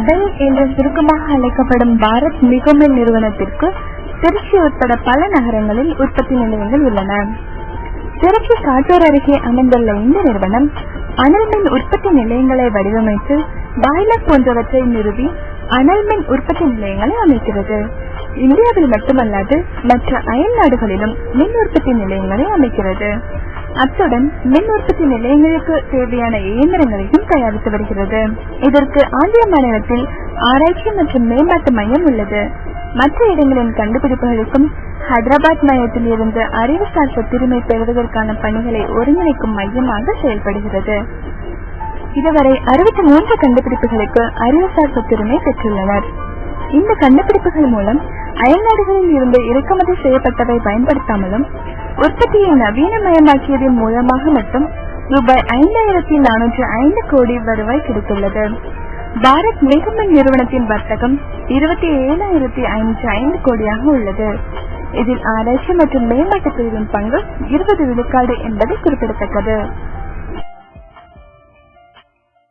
Bell என்ற சுருக்கமாக அழைக்கப்படும் பாரத் மிகுமின் நிறுவனத்திற்கு திருச்சி உட்பட பல நகரங்களில் உற்பத்தி நிலையங்கள் உள்ளன. திருச்சி காட்டூர் அருகே அமைந்துள்ள இந்த நிறுவனம் அனல் மின் உற்பத்தி நிலையங்களை வடிவமைத்து பாய்லர் போன்றவற்றை நிறுவி அனல் மின் உற்பத்தி நிலையங்களை அமைக்கிறது. இந்தியாவில் மட்டுமல்லாது மற்ற அயல் நாடுகளிலும் மின் உற்பத்தி நிலையங்களை அமைக்கிறது. அத்துடன் மின் உற்பத்தி நிலையங்களுக்கு தேவையான இயந்திரங்களையும் தயாரித்து வருகிறது. இதற்கு ஆந்திர மாநிலத்தில் ஆராய்ச்சி மற்றும் மேம்பாட்டு மையம் உள்ளது. மற்ற இடங்களின் கண்டுபிடிப்புகளுக்கும் ஹைதராபாத் மையத்தில் இருந்து அறிவுசார் சொத்துரிமை பெறுவதற்கான பணிகளை ஒருங்கிணைக்கும் மையமாக செயல்படுகிறது. இதுவரை 63 கண்டுபிடிப்புகளுக்கு அறிவுசார் சொத்துரிமை பெற்றுள்ளனர். இந்த கண்டுபிடிப்புகள் மூலம் அயல்நாடுகளில் இருந்து இறக்குமதி செய்யப்பட்டவை பயன்படுத்தாமலும் உற்பத்தியை நவீனமயமாக்கியதன் மூலமாக மட்டும் ரூபாய் 5405 கோடி வருவாய் கிடைத்துள்ளது. பாரத் மிகுமின் நிறுவனத்தின் வர்த்தகம் 27,505 கோடியாக உள்ளது. இதில் ஆராய்ச்சி மற்றும் மேம்பாட்டு பிரிவின் பங்கு 20 விழுக்காடு என்பது குறிப்பிடத்தக்கது.